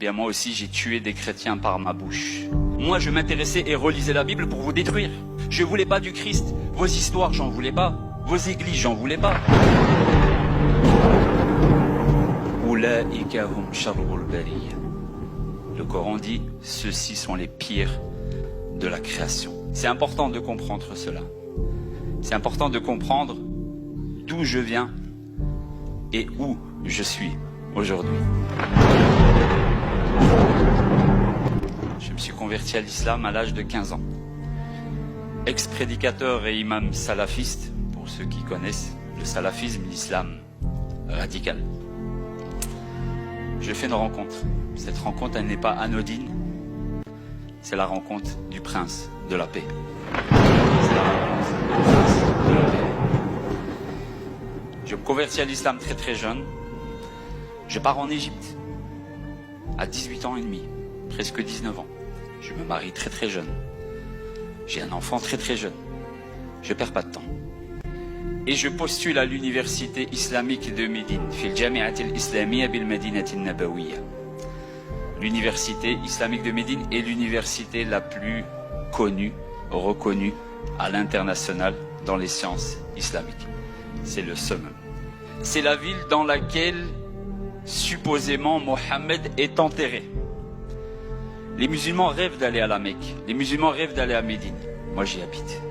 bien moi aussi j'ai tué des chrétiens par ma bouche. Moi je m'intéressais et relisais la Bible pour vous détruire. Je voulais pas du Christ. Vos histoires, j'en voulais pas. Vos églises, j'en voulais pas. Ulaika hum sharrul bariyya. Le Coran dit, ceux-ci sont les pires de la création. C'est important de comprendre cela. C'est important de comprendre d'où je viens et où je suis aujourd'hui. Je me suis converti à l'islam à l'âge de 15 ans. Ex-prédicateur et imam salafiste, pour ceux qui connaissent le salafisme, l'islam radical. Je fais une rencontre. Cette rencontre, elle n'est pas anodine. C'est la rencontre du prince de la paix. C'est la rencontre du prince de la paix. Je me convertis à l'islam très très jeune. Je pars en Égypte à 18 ans et demi, presque 19 ans. Je me marie très très jeune. J'ai un enfant très très jeune. Je perds pas de temps. Et je postule à l'université islamique de Médine, fil Jami'at al-Islamiyya bil Madinati an-Nabawiyya. L'université islamique de Médine est l'université la plus connue, reconnue à l'international dans les sciences islamiques. C'est le summum. C'est la ville dans laquelle supposément Mohammed est enterré. Les musulmans rêvent d'aller à la Mecque. Les musulmans rêvent d'aller à Médine. Moi, j'y habite.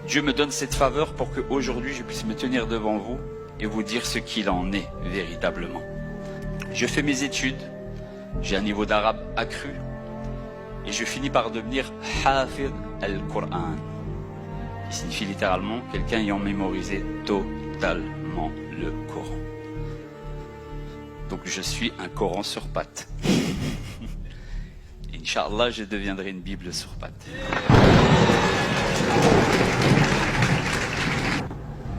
Dieu me donne cette faveur pour qu'aujourd'hui, je puisse me tenir devant vous et vous dire ce qu'il en est véritablement. Je fais mes études. J'ai un niveau d'arabe accru. Et je finis par devenir Hafid al-Qur'an. Qui signifie littéralement quelqu'un ayant mémorisé totalement le Coran. Donc je suis un Coran sur pattes. Inch'Allah, je deviendrai une Bible sur pattes.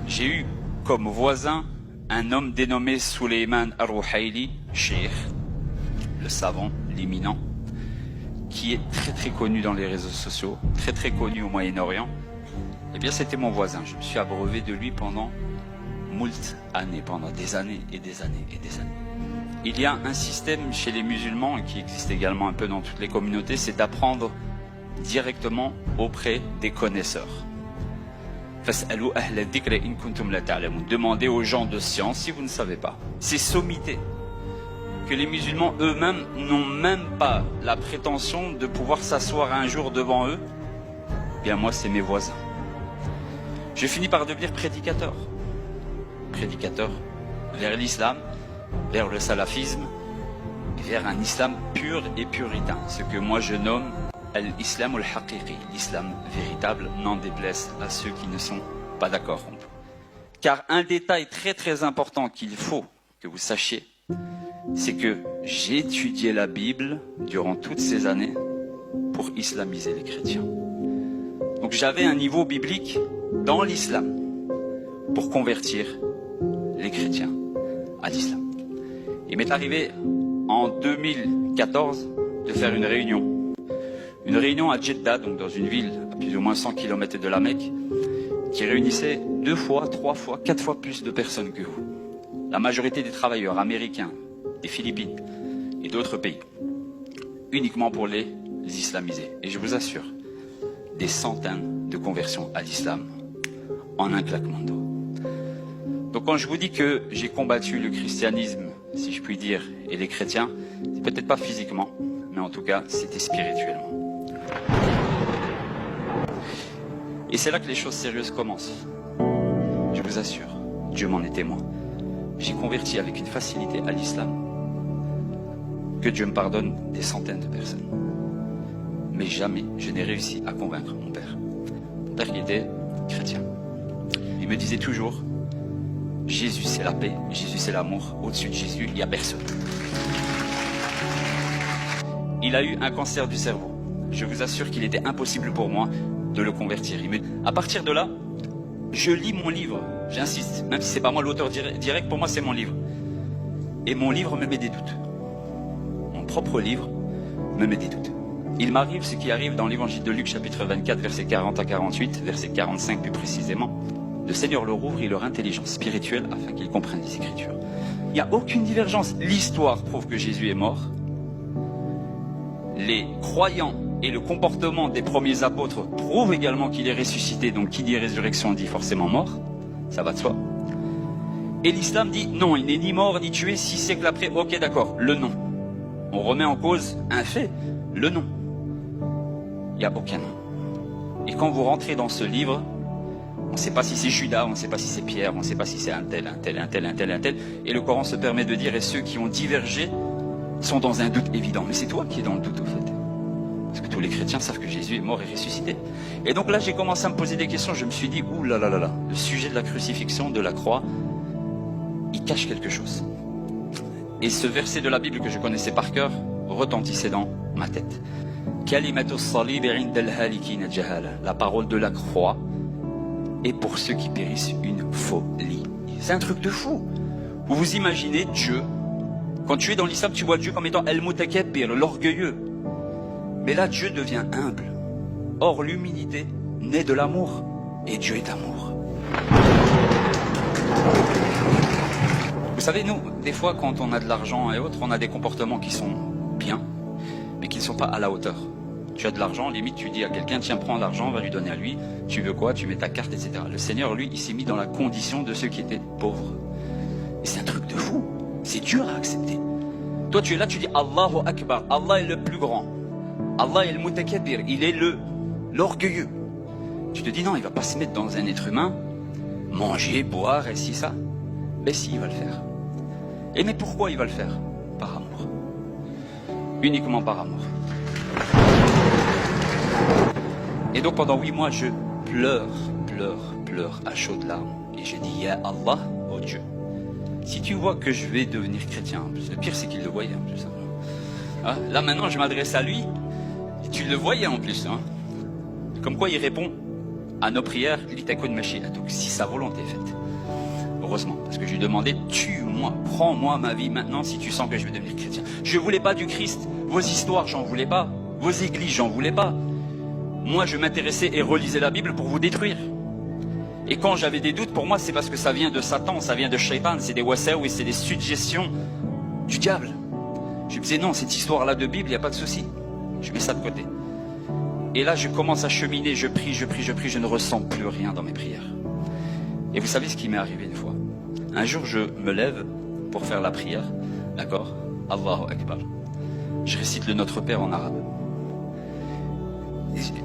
J'ai eu comme voisin un homme dénommé Suleiman Ar-Ruhaili, cheikh, le savant, l'éminent, qui est très très connu dans les réseaux sociaux, très très connu au Moyen-Orient. Eh bien, c'était mon voisin. Je me suis abreuvé de lui pendant moult années, pendant des années et des années et des années. Il y a un système chez les musulmans, qui existe également un peu dans toutes les communautés, c'est d'apprendre directement auprès des connaisseurs. Demandez aux gens de science si vous ne savez pas. C'est sommité que les musulmans eux-mêmes n'ont même pas la prétention de pouvoir s'asseoir un jour devant eux. Bien moi, c'est mes voisins. Je finis par devenir prédicateur. Prédicateur vers l'islam, vers le salafisme, vers un islam pur et puritain, ce que moi je nomme l'islam al-haqiqi, l'islam véritable, n'en déplaise à ceux qui ne sont pas d'accord. Car un détail très très important qu'il faut que vous sachiez, c'est que j'ai étudié la Bible durant toutes ces années pour islamiser les chrétiens. Donc j'avais un niveau biblique dans l'islam pour convertir les chrétiens à l'islam. Il m'est arrivé en 2014 de faire une réunion à Jeddah, donc dans une ville à plus ou moins 100 km de la Mecque, qui réunissait 2 fois, 3 fois, 4 fois plus de personnes que vous. La majorité des travailleurs américains, des Philippines et d'autres pays, uniquement pour les islamiser. Et je vous assure, des centaines de conversions à l'islam en un claquement de doigts. Donc quand je vous dis que j'ai combattu le christianisme, si je puis dire, et les chrétiens, c'est peut-être pas physiquement, mais en tout cas, c'était spirituellement. Et c'est là que les choses sérieuses commencent. Je vous assure, Dieu m'en est témoin. J'ai converti avec une facilité à l'islam. Que Dieu me pardonne des centaines de personnes. Mais jamais je n'ai réussi à convaincre mon père. Mon père qui était chrétien. Il me disait toujours, Jésus c'est la paix, Jésus c'est l'amour, au-dessus de Jésus il n'y a personne. Il a eu un cancer du cerveau. Je vous assure qu'il était impossible pour moi de le convertir. À partir de là, je lis mon livre, j'insiste, même si c'est pas moi l'auteur direct, pour moi c'est mon livre. Et mon livre me met des doutes. Mon propre livre me met des doutes. Il m'arrive ce qui arrive dans l'évangile de Luc chapitre 24, versets 40 à 48, verset 45 plus précisément. le Seigneur leur ouvre leur intelligence spirituelle afin qu'ils comprennent les Écritures. Il n'y a aucune divergence. L'histoire prouve que Jésus est mort. Les croyants et le comportement des premiers apôtres prouvent également qu'il est ressuscité. Donc qui dit résurrection dit forcément mort. Ça va de soi. Et l'islam dit non, il n'est ni mort ni tué. 6 siècles après, ok d'accord, le nom. On remet en cause un fait, le nom. Il n'y a aucun nom. Et quand vous rentrez dans ce livre, on ne sait pas si c'est Judas, on ne sait pas si c'est Pierre, on ne sait pas si c'est un tel. Et le Coran se permet de dire, et ceux qui ont divergé sont dans un doute évident. Mais c'est toi qui es dans le doute au fait. Parce que tous les chrétiens savent que Jésus est mort et ressuscité. Et donc là, j'ai commencé à me poser des questions. Je me suis dit, ouh là là là là, le sujet de la crucifixion, de la croix, il cache quelque chose. Et ce verset de la Bible que je connaissais par cœur retentissait dans ma tête. La parole de la croix est pour ceux qui périssent une folie. C'est un truc de fou. Vous vous imaginez Dieu. Quand tu es dans l'islam, tu vois Dieu comme étant Al-Mutakabbir, l'orgueilleux. Mais là, Dieu devient humble. Or, l'humilité naît de l'amour. Et Dieu est amour. Vous savez, nous, des fois, quand on a de l'argent et autres, on a des comportements qui sont bien, mais qui ne sont pas à la hauteur. Tu as de l'argent, limite, tu dis à quelqu'un, tiens, prends l'argent, va lui donner à lui. Tu veux quoi? Tu mets ta carte, etc. Le Seigneur, lui, il s'est mis dans la condition de ceux qui étaient pauvres. Et c'est un truc de fou. C'est dur à accepter. Toi, tu es là, tu dis Allahu Akbar. Allah est le plus grand. Allah est le Mutakabbir. Il est l'orgueilleux. Tu te dis non, il va pas se mettre dans un être humain, manger, boire, et si ça. Mais si, il va le faire. Et mais pourquoi il va le faire? Par amour. Uniquement par amour. Et donc pendant 8 mois, je pleure à chaudes larmes. Et je dis, Ya Allah, oh Dieu, si tu vois que je vais devenir chrétien, en plus, le pire c'est qu'il le voyait en plus. Hein, là maintenant je m'adresse à lui, et tu le voyais en plus. Hein. Comme quoi il répond à nos prières, donc si sa volonté est faite. Heureusement, parce que je lui demandais, tue-moi, prends-moi ma vie maintenant si tu sens que je vais devenir chrétien. Je voulais pas du Christ, vos histoires j'en voulais pas, vos églises j'en voulais pas. Moi je m'intéressais et relisais la Bible pour vous détruire. Et quand j'avais des doutes, pour moi c'est parce que ça vient de Satan, ça vient de Shaitan, c'est des wasawi, c'est des suggestions du diable. Je me disais non, cette histoire-là de Bible, il n'y a pas de souci. Je mets ça de côté. Et là je commence à cheminer, je prie, je ne ressens plus rien dans mes prières. Et vous savez ce qui m'est arrivé une fois? Un jour, je me lève pour faire la prière, d'accord? Allahu Akbar. Je récite le Notre Père en arabe.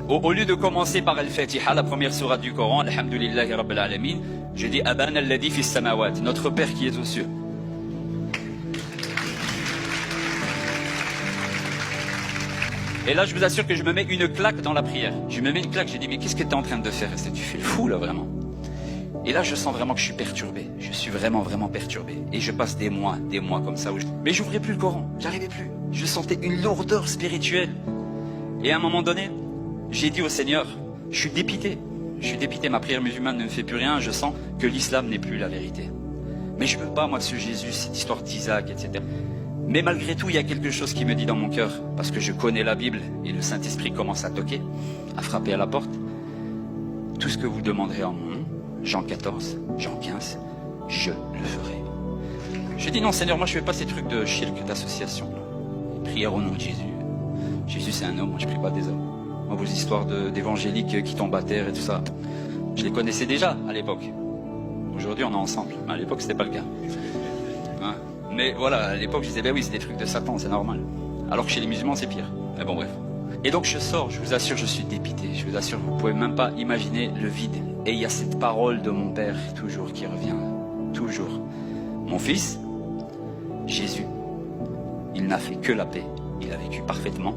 Au lieu de commencer par Al-Fatiha, la première sourate du Coran, Alhamdulillahi Rabbil Alamin, je dis Abana alladhi fis samawat, notre Père qui est aux cieux. Et là, je vous assure que je me mets une claque dans la prière. Je me mets une claque, je dis mais qu'est-ce que tu es en train de faire? Est-ce que tu fais le fou là vraiment? Et là, je sens vraiment que je suis perturbé. Je suis vraiment perturbé. Et je passe des mois comme ça. Mais j'ouvrais plus le Coran. J'arrivais plus. Je sentais une lourdeur spirituelle. Et à un moment donné, j'ai dit au Seigneur, je suis dépité. Je suis dépité. Ma prière musulmane ne me fait plus rien. Je sens que l'islam n'est plus la vérité. Mais je veux pas, moi, ce Jésus, cette histoire d'Isaac, etc. Mais malgré tout, il y a quelque chose qui me dit dans mon cœur. Parce que je connais la Bible et le Saint-Esprit commence à toquer, à frapper à la porte. Tout ce que vous demanderez en mon nom, Jean 14, Jean 15, je le ferai. Je dis non Seigneur, moi je fais pas ces trucs de shirk, d'association. Prière au nom de Jésus. Jésus c'est un homme, moi je prie pas des hommes. Moi vos histoires d'évangéliques qui tombent à terre et tout ça, je les connaissais déjà à l'époque. Aujourd'hui on est ensemble, mais à l'époque c'était pas le cas. Hein? Mais voilà, à l'époque je disais ben oui c'est des trucs de Satan, c'est normal. Alors que chez les musulmans c'est pire. Mais bon bref. Et donc je sors, je vous assure je suis dépité, je vous assure vous pouvez même pas imaginer le vide. Et il y a cette parole de mon Père toujours qui revient, toujours. Mon fils, Jésus, il n'a fait que la paix, il a vécu parfaitement,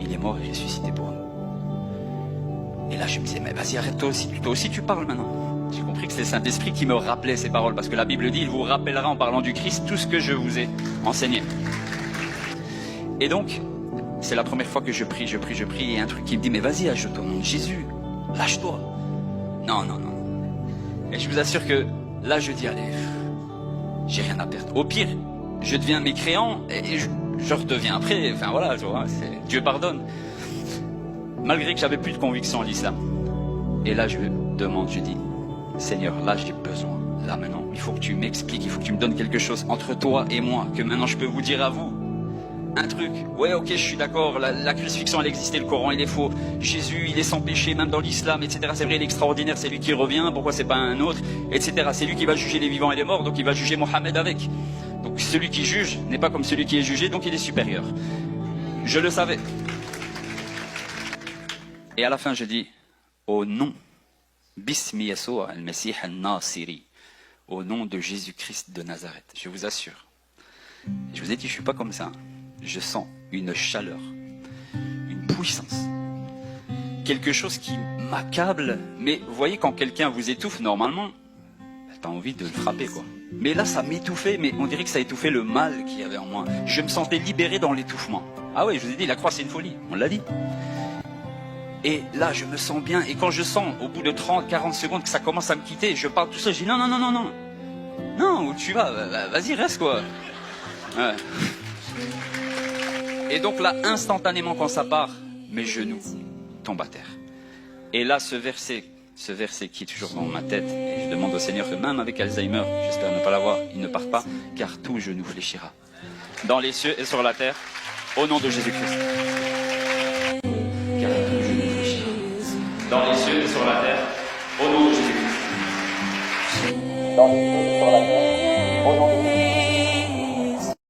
il est mort et ressuscité pour nous. Et là je me disais, mais vas-y arrête toi aussi tu parles maintenant. J'ai compris que c'est le Saint-Esprit qui me rappelait ces paroles, parce que la Bible dit, il vous rappellera en parlant du Christ tout ce que je vous ai enseigné. Et donc, c'est la première fois que je prie, et un truc qui me dit, mais vas-y ajoute au nom de Jésus, lâche-toi. Non. Et je vous assure que là, je dis, allez, j'ai rien à perdre. Au pire, je deviens mécréant et je redeviens après. Enfin voilà, tu vois, Dieu pardonne. Malgré que j'avais plus de conviction en l'islam. Et là, je demande, je dis, Seigneur, là j'ai besoin, là maintenant, il faut que tu m'expliques, il faut que tu me donnes quelque chose entre toi et moi, que maintenant je peux vous dire à vous. Un truc, ouais ok je suis d'accord, la crucifixion elle existait, le Coran il est faux, Jésus il est sans péché même dans l'islam, etc. C'est vrai, il est extraordinaire, c'est lui qui revient, pourquoi c'est pas un autre, etc. C'est lui qui va juger les vivants et les morts, donc il va juger Mohammed avec. Donc celui qui juge n'est pas comme celui qui est jugé, donc il est supérieur. Je le savais. Et à la fin je dis, au nom, Bismi Yassoua al-Mesih al-Nasiri, au nom de Jésus-Christ de Nazareth, je vous assure. Je vous ai dit, je suis pas comme ça. Je sens une chaleur, une puissance, quelque chose qui m'accable. Mais vous voyez, quand quelqu'un vous étouffe, normalement, t'as envie de le frapper, quoi. Mais là, ça m'étouffait, mais on dirait que ça étouffait le mal qu'il y avait en moi. Je me sentais libéré dans l'étouffement. Ah oui, je vous ai dit, la croix, c'est une folie, on l'a dit. Et là, je me sens bien, et quand je sens, au bout de 30, 40 secondes, que ça commence à me quitter, je parle tout seul, je dis non, non, non, non, non. Non, où tu vas, vas-y, reste, quoi. Ouais. Et donc là, instantanément quand ça part, mes genoux tombent à terre. Et là, ce verset qui est toujours dans ma tête, et je demande au Seigneur que même avec Alzheimer, j'espère ne pas l'avoir, il ne parte pas, car tout genou fléchira. Dans les cieux et sur la terre, au nom de Jésus-Christ. Car tout genou fléchira. Dans les cieux et sur la terre, au nom de Jésus-Christ. Dans les cieux et sur la terre, au nom de Jésus-Christ.